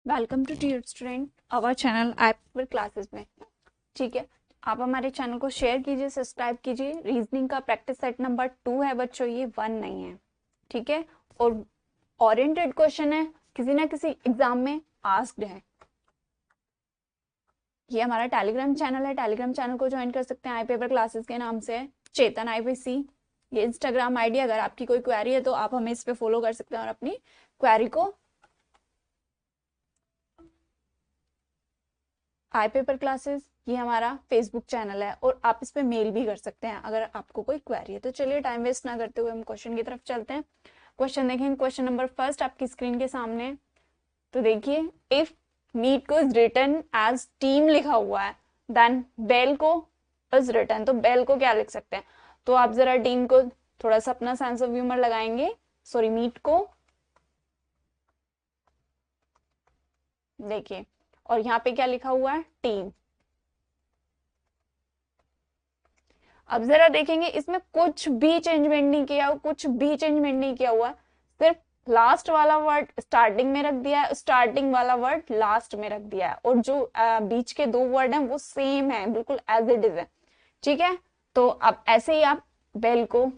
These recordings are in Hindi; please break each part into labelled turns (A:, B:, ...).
A: Welcome to dear student our channel IPPR classes में। ठीक है, आप हमारे चैनल को शेयर कीजिए, सब्सक्राइब कीजिए। रीजनिंग का प्रैक्टिस सेट नंबर 2 है बच्चों, ये 1 नहीं है। ठीक है, और ओरिएंटेड क्वेश्चन है, किसी ना किसी एग्जाम में आस्क्ड है। ये हमारा टेलीग्राम चैनल है, टेलीग्राम चैनल को ज्वाइन कर सकते हैं, आईपीपीआर क्लासेस के नाम से है, चेतन आईपीसी। ये इंस्टाग्राम आईडी, अगर आपकी कोई क्वेरी है तो आप हमें इस पे फॉलो कर सकते हैं और अपनी क्वेरी को आईपीपीआर क्लासेस, ये हमारा फेसबुक चैनल है और आप इस पे मेल भी कर सकते हैं अगर आपको कोई क्वेरी है। तो चलिए टाइम वेस्ट ना करते हुए हम क्वेश्चन की तरफ चलते हैं। क्वेश्चन देखें, क्वेश्चन नंबर फर्स्ट आपकी स्क्रीन के सामने है। तो देखिए, इफ मीट को इज रिटन एज टीम लिखा हुआ है, देन बेल को इज रिटन, तो बेल को क्या लिख सकते हैं? तो आप जरा टीम को थोड़ा सा अपना सेंस ऑफ ह्यूमर लगाएंगे। सॉरी, मीट को देखिए, और यहाँ पे क्या लिखा हुआ है? टीम। अब जरा देखेंगे, इसमें कुछ भी चेंजमेंट नहीं किया, कुछ भी चेंजमेंट नहीं किया हुआ, सिर्फ लास्ट वाला वर्ड स्टार्टिंग में रख दिया है, स्टार्टिंग वाला वर्ड लास्ट में रख दिया है, और जो बीच के दो वर्ड हैं वो सेम है, बिल्कुल एज इट इज है। ठीक है, तो अब ऐसे ही आप बेल को,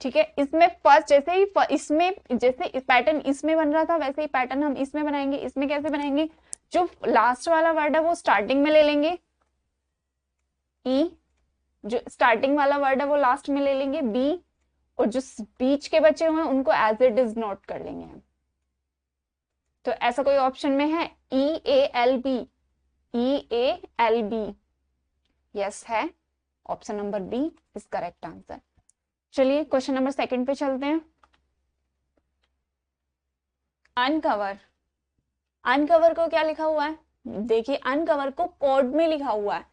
A: ठीक है, इसमें फर्स्ट जैसे ही इसमें जैसे पैटर्न इसमें बन रहा था वैसे ही पैटर्न हम इसमें बनाएंगे। इसमें कैसे बनाएंगे? जो लास्ट वाला वर्ड है वो स्टार्टिंग में ले लेंगे, ई, जो स्टार्टिंग वाला वर्ड है वो लास्ट में ले लेंगे, बी, और जो बीच के बचे हुए हैं उनको एज इट इज नोट कर लेंगे हम। तो ऐसा कोई ऑप्शन में है? E A L B, E A L B, yes है, option number B is correct answer. चलिए क्वेश्चन नंबर सेकंड पे चलते हैं। अनकवर, अनकवर को क्या लिखा हुआ है? देखिए, अनकवर को कोड में लिखा हुआ है,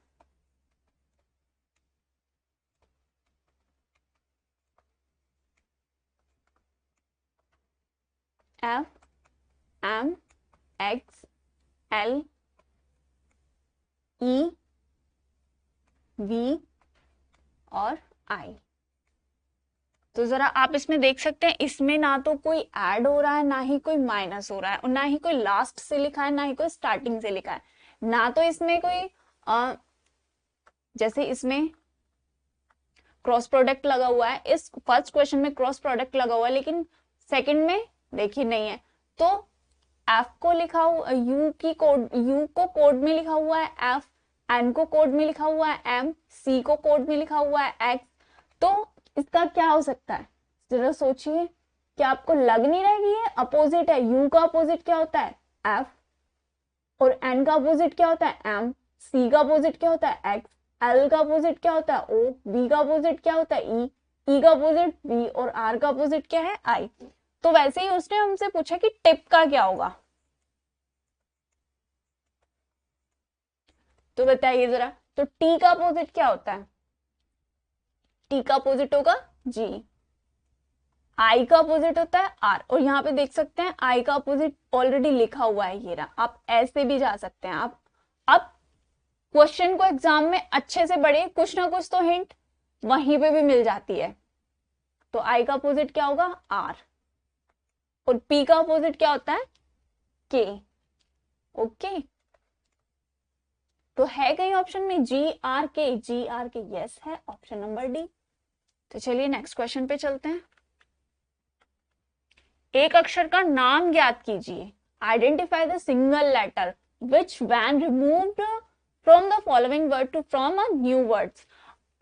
A: F M X L E V और आई। तो जरा आप इसमें देख सकते हैं, इसमें ना तो कोई ऐड हो रहा है, ना ही कोई माइनस हो रहा है, और ना ही कोई लास्ट से लिखा है, ना ही कोई स्टार्टिंग से लिखा है, ना तो इसमें कोई जैसे इसमें क्रॉस प्रोडक्ट लगा हुआ है, इस फर्स्ट क्वेश्चन में क्रॉस प्रोडक्ट लगा हुआ है, लेकिन सेकंड में देखिए नहीं है। तो एफ को लिखा हुआ, यू की कोड, यू को कोड में लिखा हुआ है एफ, एन को कोड में लिखा हुआ है एम, सी को कोड में लिखा हुआ है एक्स। तो इसका क्या हो सकता है? जरा सोचिए, क्या आपको लग नहीं रहा है कि ये अपोजिट है? यू का अपोजिट क्या होता है? एफ, और एन का अपोजिट क्या होता है? एम, सी का अपोजिट क्या होता है? एक्स, एल का अपोजिट क्या होता है? ओ, बी का अपोजिट क्या होता है? ई, ई का अपोजिट बी, और आर का अपोजिट क्या है? आई। तो वैसे ही उसने हमसे पूछा कि टिप का क्या होगा, तो बताइए जरा। तो टी का अपोजिट क्या होता है? टी का अपोजिट होगा जी। आई का अपोजिट होता है आर, और यहाँ पे देख सकते हैं आई का अपोजिट ऑलरेडी लिखा हुआ है, ये रहा। आप ऐसे भी जा सकते हैं। आप अब क्वेश्चन को एग्जाम में अच्छे से पढ़िए, कुछ ना कुछ तो हिंट वहीं पे भी मिल जाती है। तो आई का अपोजिट क्या होगा? आर, और पी का अपोजिट क्या होता है? के। ओके, तो है कहीं ऑप्शन में जी आर के? जी आर के, यस है, ऑप्शन नंबर डी। तो चलिए नेक्स्ट क्वेश्चन पे चलते हैं। एक अक्षर का नाम ज्ञात कीजिए। Identify the single letter which when removed from the following word to from a new words.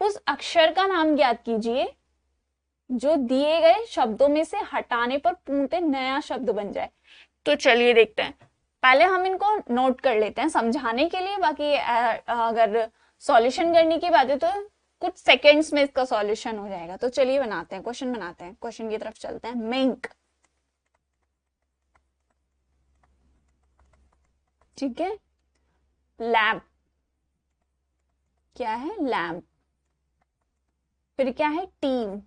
A: उस अक्षर का नाम ज्ञात कीजिए जो दिए गए शब्दों में से हटाने पर पूर्णतः नया शब्द बन जाए। तो चलिए देखते हैं, पहले हम इनको नोट कर लेते हैं समझाने के लिए, बाकी अगर सॉल्यूशन करने की बात है तो कुछ सेकंड्स में इसका सॉल्यूशन हो जाएगा। तो चलिए बनाते हैं, क्वेश्चन बनाते हैं, क्वेश्चन की तरफ चलते हैं। मिंक, ठीक है। लैम्प, क्या है? लैम्प। फिर क्या है? टीम।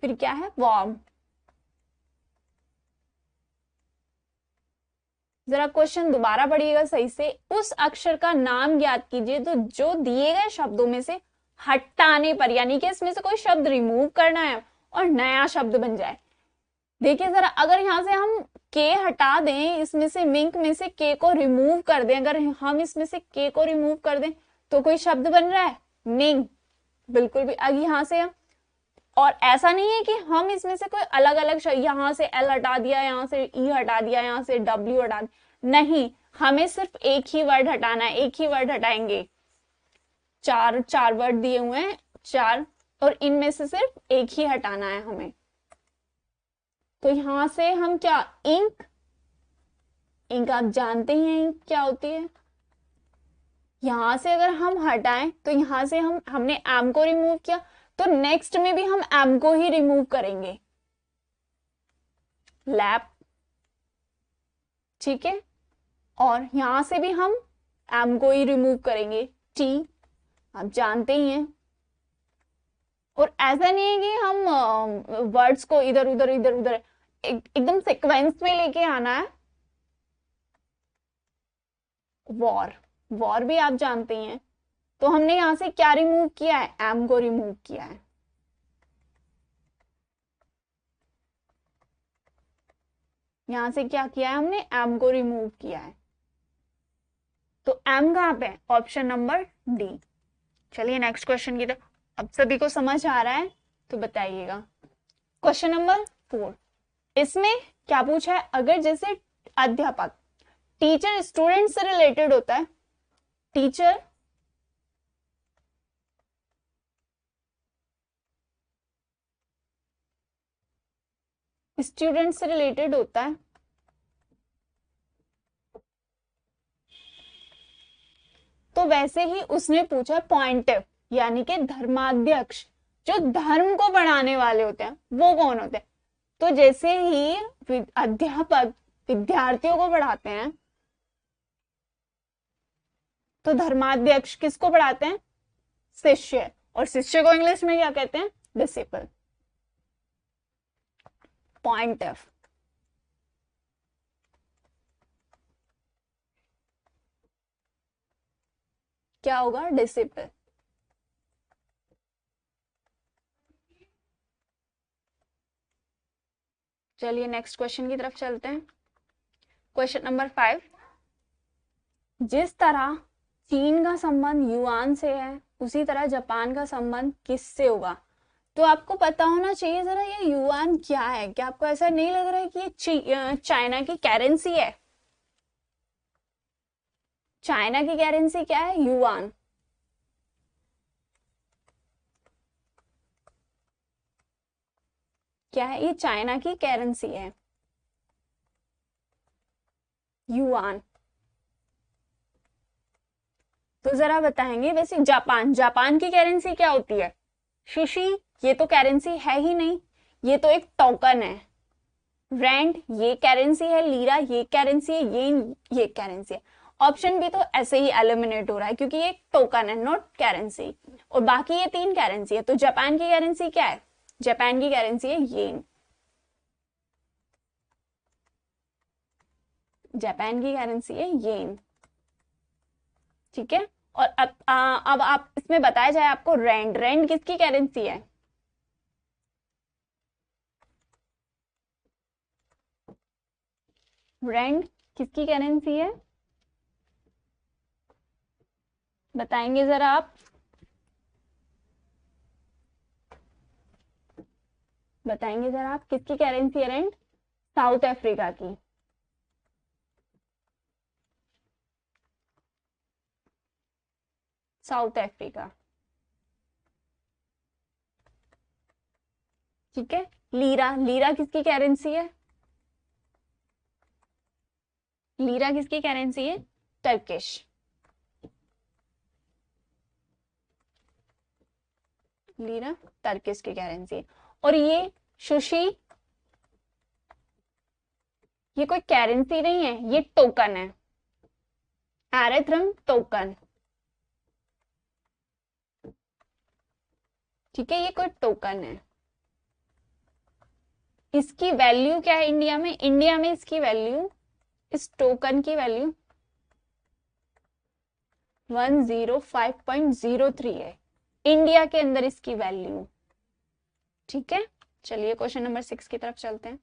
A: फिर क्या है? वॉर्म। जरा क्वेश्चन दोबारा पढ़िएगा सही से। उस अक्षर का नाम ज्ञात कीजिए तो जो दिए गए शब्दों में से हटाने पर, यानी कि इसमें से कोई शब्द रिमूव करना है और नया शब्द बन जाए। देखिए जरा, अगर यहाँ से हम के हटा दें, इसमें से मिंक में से के को रिमूव कर दें, अगर हम इसमें से के को रिमूव कर दें तो कोई शब्द बन रहा है? नहीं, बिल्कुल भी। अब यहाँ से हम, और ऐसा नहीं है कि हम इसमें से कोई अलग अलग शब्द, यहाँ से एल हटा दिया, यहाँ से ई हटा दिया, यहाँ से डब्ल्यू हटा दिया, नहीं, हमें सिर्फ एक ही वर्ड हटाना है, एक ही वर्ड हटाएंगे। चार वर्ड दिए हुए हैं, चार, और इनमें से सिर्फ एक ही हटाना है हमें। तो यहां से हम क्या, इंक, इंक आप जानते ही हैं इंक क्या होती है। यहां से अगर हम हटाएं तो यहां से हमने एम को रिमूव किया, तो नेक्स्ट में भी हम एम को ही रिमूव करेंगे, लैप, ठीक है। और यहां से भी हम एम को ही रिमूव करेंगे, टी, आप जानते ही हैं। और ऐसा नहीं है कि हम वर्ड्स को इधर उधर इधर उधर एकदम सीक्वेंस में लेके आना है। वॉर, वॉर भी आप जानते ही हैं। तो हमने यहां से क्या रिमूव किया है? एम को रिमूव किया है। यहां से क्या किया है हमने? एम को रिमूव किया है। तो एम कहां पे? Option number D. चलिए नेक्स्ट क्वेश्चन की तरफ। अब सभी को समझ आ रहा है तो बताइएगा। क्वेश्चन नंबर 4, इसमें क्या पूछा है? अगर जैसे अध्यापक, टीचर स्टूडेंट से रिलेटेड होता है, टीचर स्टूडेंट से रिलेटेड होता है, तो वैसे ही उसने पूछा पॉइंटिव, यानी कि धर्माध्यक्ष, जो धर्म को बढ़ाने वाले होते हैं वो कौन होते हैं? तो जैसे ही अध्यापक विद्यार्थियों को पढ़ाते हैं, तो धर्माध्यक्ष किसको पढ़ाते हैं? शिष्य। और शिष्य को इंग्लिश में क्या कहते हैं? डिसिपल। पॉइंटिव, क्या होगा? डिसिपल। चलिए नेक्स्ट क्वेश्चन की तरफ चलते हैं। क्वेश्चन नंबर 5, जिस तरह चीन का संबंध युआन से है, उसी तरह जापान का संबंध किससे होगा? तो आपको पता होना चाहिए जरा, ये युआन क्या है। क्या आपको ऐसा नहीं लग रहा है कि ये चाइना की करेंसी है? चाइना की करेंसी क्या है? युआन। क्या है? ये चाइना की करेंसी है, युआन। तो जरा बताएंगे। वैसे जापान, जापान की करेंसी क्या होती है? शिशी, ये तो करेंसी है ही नहीं, ये तो एक टोकन है। रैंड, ये करेंसी है। लीरा, ये करेंसी है। ये करेंसी है। ऑप्शन बी तो ऐसे ही एलिमिनेट हो रहा है, क्योंकि ये टोकन है, नॉट करेंसी। और बाकी ये 3 करेंसी है। तो जापान की करेंसी क्या है? जापान की करेंसी है येन। जापान की करेंसी है येन, ठीक है। और अब आप इसमें बताया जाए आपको, रैंड, रैंड किसकी करेंसी है? रैंड किसकी करेंसी है? बताएंगे जरा आप, बताएंगे जरा आप, किसकी करेंसी है रैंड? साउथ अफ्रीका की। साउथ अफ्रीका, ठीक है। लीरा, लीरा किसकी करेंसी है? लीरा किसकी करेंसी है? टर्किश। लीरा टर्किश की करेंसी है। और ये सुशी, ये कोई करेंसी नहीं है, ये टोकन है, एरेथ्रम टोकन, ठीक है। ये कोई टोकन है। इसकी वैल्यू क्या है इंडिया में? इंडिया में इसकी वैल्यू, इस टोकन की वैल्यू 105.03 है। इंडिया के अंदर इसकी वैल्यू। ठीक है, चलिए क्वेश्चन नंबर 6 की तरफ चलते हैं।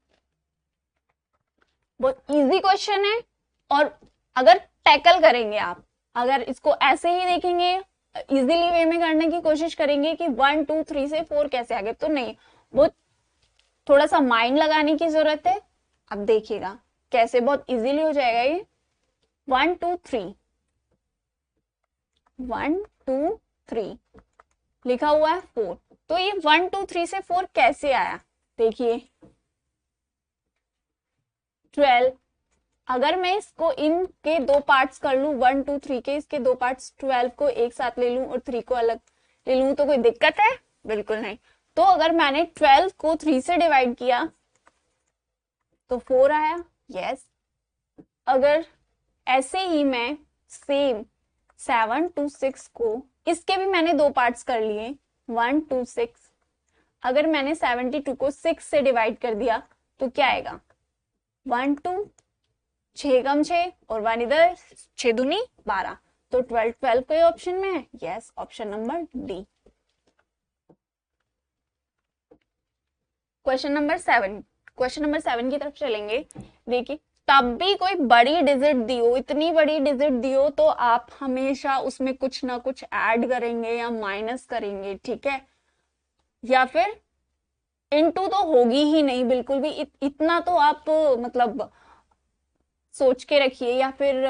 A: बहुत इजी क्वेश्चन है, और अगर टैकल करेंगे आप, अगर इसको ऐसे ही देखेंगे, इजीली वे में करने की कोशिश करेंगे कि 1 2 3 से 4 कैसे आगे, तो नहीं, बहुत थोड़ा सा माइंड लगाने की जरूरत है। अब देखिएगा कैसे बहुत इजीली हो जाएगा ये। 1 2 3, 1 2 3 लिखा हुआ है 4, तो ये 1 2 3 से 4 कैसे आया, देखिए 12। अगर मैं इसको इनके दो पार्ट्स कर लूं, 1 2 3 के इसके दो पार्ट्स, 12 को एक साथ ले लूं और 3 को अलग ले लूं, तो कोई दिक्कत है? बिल्कुल नहीं। तो अगर मैंने 12 को 3 से डिवाइड किया तो 4 आया, यस। अगर ऐसे ही मैं सेम 7 2 6 को, इसके भी मैंने दो पार्ट्स कर लिए, 1 2 6, अगर मैंने 72 को 6 से डिवाइड कर दिया तो क्या आएगा? 1 2, 6 कम 6 और 1 इधर, 6 दूनी 12, तो 12 12 के ऑप्शन में है, yes, option number D. Question number 7, question number 7 की तरफ चलेंगे। देखिए, तब भी कोई बड़ी डिजिट दी हो, इतनी बड़ी डिजिट दी हो, तो आप हमेशा उसमें कुछ ना कुछ ऐड करेंगे या माइनस करेंगे, ठीक है, या फिर इनटू तो होगी ही नहीं बिल्कुल भी। इतना तो आप मतलब सोच के रखिए, या फिर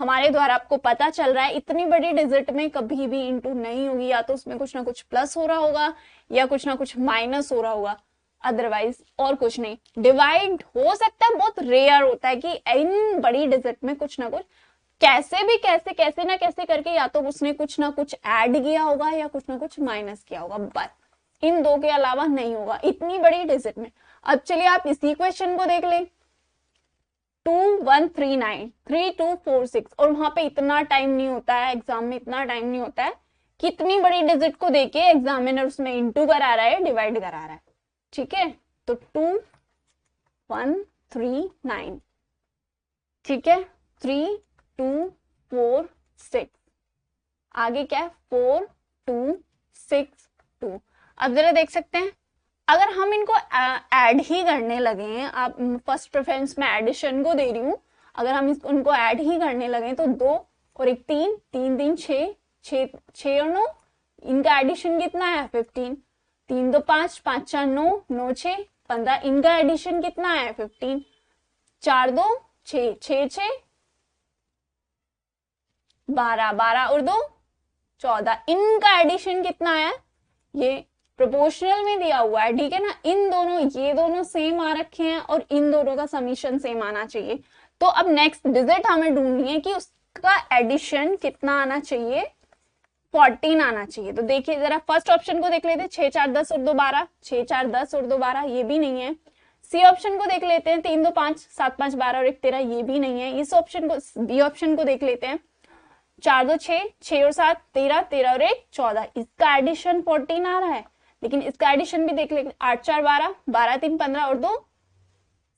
A: हमारे द्वारा आपको पता चल रहा है इतनी बड़ी डिजिट में कभी भी इनटू नहीं होगी, या तो उसमें कुछ ना कुछ प्लस हो रहा होगा या कुछ ना कुछ माइनस हो रहा होगा, अदरवाइज और कुछ नहीं। डिवाइड हो सकता है, बहुत रेयर होता है कि इन बड़ी डिजिट में कुछ ना कुछ कैसे भी कैसे ना कैसे करके या तो उसने कुछ ना कुछ ऐड किया होगा या कुछ ना कुछ माइनस किया होगा, बस इन दो के अलावा नहीं होगा इतनी बड़ी डिजिट में। अब चलिए आप इसी क्वेश्चन को देख लें, 2139 3246, और वहां पे इतना टाइम नहीं होता है, एग्जाम में इतना टाइम नहीं होता है, कितनी बड़ी डिजिट को देके एग्जामिनर उसमें इंटू करा रहा है, डिवाइड करा रहा है, ठीक है। तो 2139, ठीक है, 3 2 4 6, आगे क्या है 4 2 6 2। अब जरा देख सकते हैं, अगर हम इनको ऐड ही करने लगे हैं, आप फर्स्ट प्रेफरेंस में एडिशन को दे रही हूं, अगर हम उनको ऐड ही करने लगे तो 2 और 1 3 3 3 6 6 6 और 9, इनका एडिशन कितना है 15, 3 2 5 5 4 9 9 6 15, इनका एडिशन कितना है 15, 4 2 6 6 6 12 12 और 2 14, इनका एडिशन कितना है, ये प्रोपोर्शनल में दिया हुआ है, ठीक है ना। इन दोनों, ये दोनों सेम आ रखे हैं और इन दोनों का समीशन सेम आना चाहिए। तो अब नेक्स्ट डिजिट हमें ढूंढनी है कि उसका एडिशन कितना आना चाहिए, 14 आना चाहिए। तो देखिए जरा फर्स्ट ऑप्शन को देख लेते हैं, 6 4 10 और 2 12, 6 4 10 और 2 12, ये भी नहीं है। सी ऑप्शन को देख लेते हैं, 3 2 5 7 5 12 और 1 13, ये भी नहीं है। इस ऑप्शन को, बी ऑप्शन को देख लेते हैं, 4 2 6 6 और 7 13 13 और 1 14, इसका एडिशन 14 आ रहा है। लेकिन इसका एडिशन भी देख लेंगे, 8 4 12 12 3 15 और 2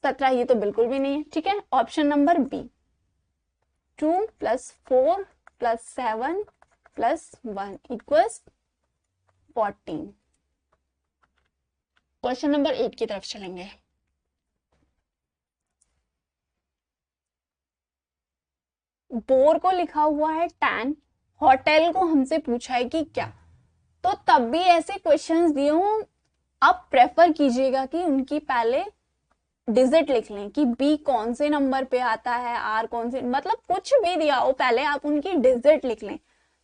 A: 17, ये तो बिल्कुल भी नहीं है, ठीक है। Option number B, 2 + 4 + 7 + 1 = 14। Question number 8 की तरफ चलेंगे। बोर को लिखा हुआ है tan, होटल को हमसे पूछा है कि क्या, तो तब भी ऐसे क्वेश्चंस दिए हो, आप प्रेफर कीजिएगा कि उनकी पहले डिजिट लिख लें कि बी कौन से नंबर पे आता है, आर कौन से, मतलब कुछ भी दिया हो पहले आप उनकी डिजिट लिख लें,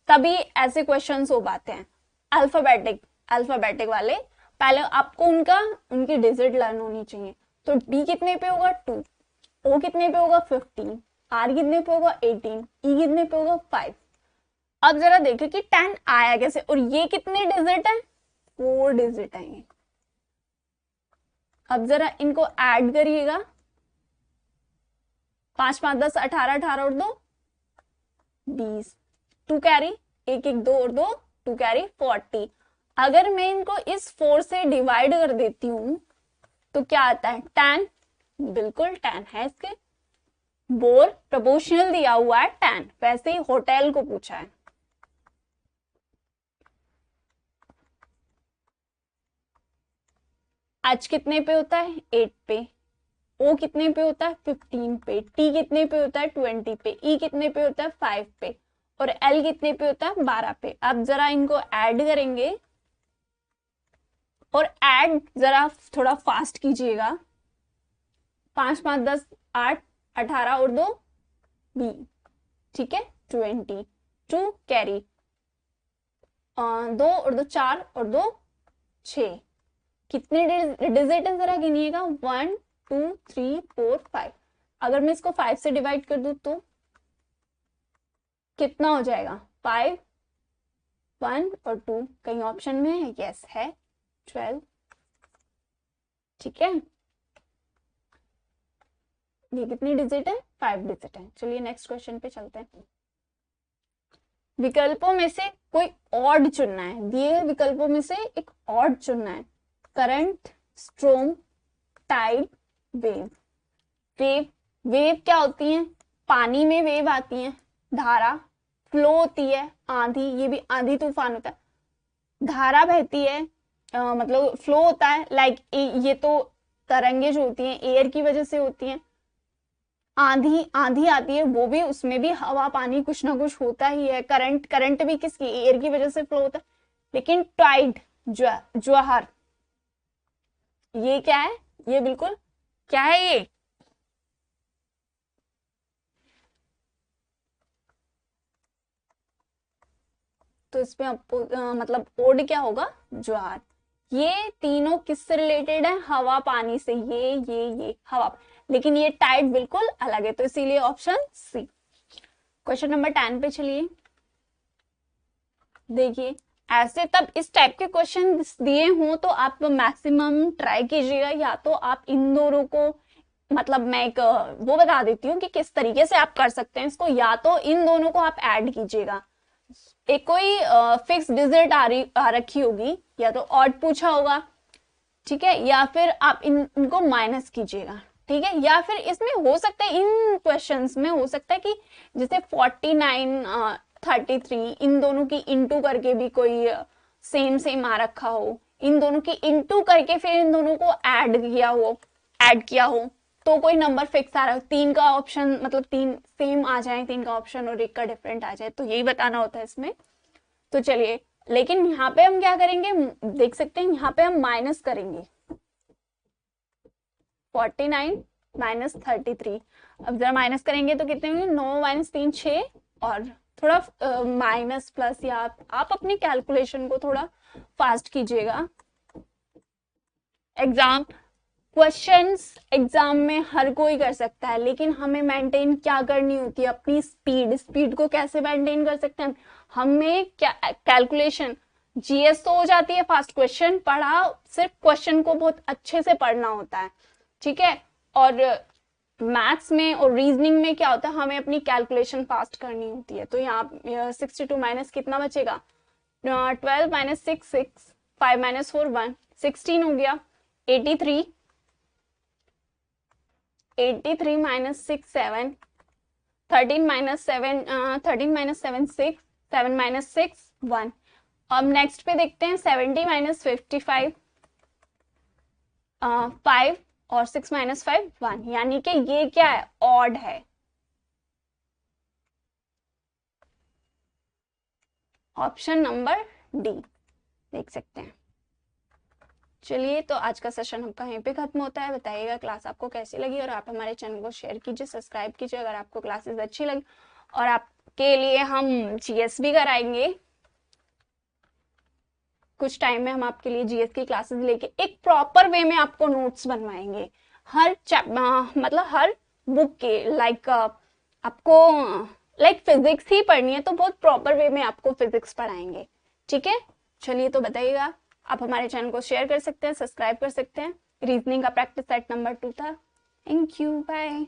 A: तभी ऐसे क्वेश्चंस हो पाते हैं। अल्फाबेटिक वाले पहले आपको उनकी डिजिट लर्न होनी चाहिए। तो डी कितने पे होगा 2, ओ कितने पे होगा 15, आर कितने पे होगा 18, ई कितने पे होगा 5। अब जरा देखिए कि 10 आया कैसे, और ये कितने डिजिट है, 4 डिजिट है। अब जरा इनको ऐड करिएगा, 5 5 10 18 18 और 2 20, 2 कैरी 1 1 2 और 2 2 कैरी 40। अगर मैं इनको इस 4 से डिवाइड कर देती हूं तो क्या आता है 10, बिल्कुल 10 है इसके। बोर प्रोपोर्शनल दिया हुआ है 10, वैसे ही होटल को पूछा है। H कितने पे होता है 8 पे, O कितने पे होता है 15 पे, T कितने पे होता है 20 पे, E कितने पे होता है 5 पे और L कितने पे होता है 12 पे। अब जरा इनको ऐड करेंगे और ऐड जरा थोड़ा फास्ट कीजिएगा। 5 5 10 8 18 और 2 20, ठीक है 22 कैरी, 2 और 2 4 और 2 6, कितने डिजिट है जरा गिनिएगा 1 2 3 4 5। अगर मैं इसको 5 से डिवाइड कर दूं तो कितना हो जाएगा 5 1 और 2, कहीं ऑप्शन में है, यस है 12, ठीक है। ये कितनी डिजिट है 5 डिजिट है। चलिए नेक्स्ट क्वेश्चन पे चलते हैं। विकल्पों में से कोई ऑड चुनना है, दिए गए विकल्पों में से एक ऑड चुनना है। Current, stream, tide, wave. Wave wave क्या होती है, पानी में वेव आती है। धारा फ्लो होती है। आंधी, ये भी आंधी तूफान होता है। धारा बहती है, मतलब फ्लो होता है। लाइक ये तो तरंगे जो होती हैं एयर की वजह से होती हैं। आंधी आंधी आती है, वो भी, उसमें भी हवा पानी कुछ ना कुछ होता ही है। करंट करंट भी किसकी, एयर की वजह से फ्लो होता है। लेकिन टाइड, ज्वार, ये क्या है, ये बिल्कुल क्या है ये, तो इसमें मतलब ओड क्या होगा, ज्वार। ये तीनों किससे रिलेटेड है, हवा पानी से, ये हवा, लेकिन ये टाइड बिल्कुल अलग है, तो इसीलिए ऑप्शन सी। क्वेश्चन नंबर 10 पे चलिए। देखिए ऐसे तब इस टाइप के क्वेश्चन दिए हों तो आप मैक्सिमम ट्राई कीजिएगा, या तो आप इन दोनों को, मतलब मैं एक वो बता देती हूँ कि किस तरीके से आप कर सकते हैं इसको, या तो इन दोनों को आप ऐड कीजिएगा। एक कोई फिक्स डिजिट आ रखी होगी, या तो ऑड पूछा होगा, ठीक है, या फिर आप इनको माइनस कीजिएगा, ठीक है। या फिर इसमें हो सकता है, इन क्वेश्चंस में हो सकता है कि जैसे 49 33 इन दोनों की इंटू करके भी कोई सेम सेम आ रखा हो, इन दोनों की इंटू करके फिर इन दोनों को ऐड किया हो तो कोई नंबर फिक्स आ रहा है। 3 का ऑप्शन, मतलब 3 सेम आ जाए, 3 का ऑप्शन और 1 का डिफरेंट आ जाए, तो यही बताना होता है इसमें। तो चलिए, लेकिन यहाँ पे हम क्या करेंगे, देख सकते हैं यहाँ पे हम माइनस करेंगे 49 माइनस 33। अब जरा माइनस करेंगे तो कितने होंगे, 9 माइनस 3 6, और थोड़ा माइनस प्लस, या आप अपनी कैलकुलेशन को थोड़ा फास्ट कीजिएगा। एग्जाम में हर कोई कर सकता है, लेकिन हमें मेंटेन क्या करनी होती है, अपनी स्पीड को कैसे मेंटेन कर सकते हैं हमें, क्या कैलकुलेशन। जीएस तो हो जाती है फास्ट, क्वेश्चन पढ़ा, सिर्फ क्वेश्चन को बहुत अच्छे से पढ़ना होता है, ठीक है। और मैथ्स में और रीजनिंग में क्या होता है, हमें अपनी कैलकुलेशन फास्ट करनी होती है। तो यहाँ 62 माइनस कितना बचेगा, 12 माइनस 6 6, 5 माइनस 4 1, 16 हो गया। 83 माइनस 6 7, 13 माइनस 7 13 माइनस 7 6, 7 माइनस 6 1। अब नेक्स्ट पे देखते हैं 70 माइनस 55, 5 और 6 माइनस 5 1, यानी कि ये क्या है, ऑड है। ऑप्शन नंबर डी, देख सकते हैं। चलिए, तो आज का सेशन आपका यहीं पे खत्म होता है। बताइएगा क्लास आपको कैसी लगी, और आप हमारे चैनल को शेयर कीजिए, सब्सक्राइब कीजिए अगर आपको क्लासेस अच्छी लगी। और आपके लिए हम जीएस भी कराएंगे, कुछ टाइम में हम आपके लिए जीएस की क्लासेस लेके एक प्रॉपर वे में आपको नोट्स बनवाएंगे, हर मतलब हर बुक के। लाइक आपको लाइक फिजिक्स ही पढ़नी है तो बहुत प्रॉपर वे में आपको फिजिक्स पढ़ाएंगे, ठीक है। चलिए, तो बताइएगा, आप हमारे चैनल को शेयर कर सकते हैं, सब्सक्राइब कर सकते हैं। रीजनिंग का प्रैक्टिस सेट नंबर 2 था। Thank you, bye.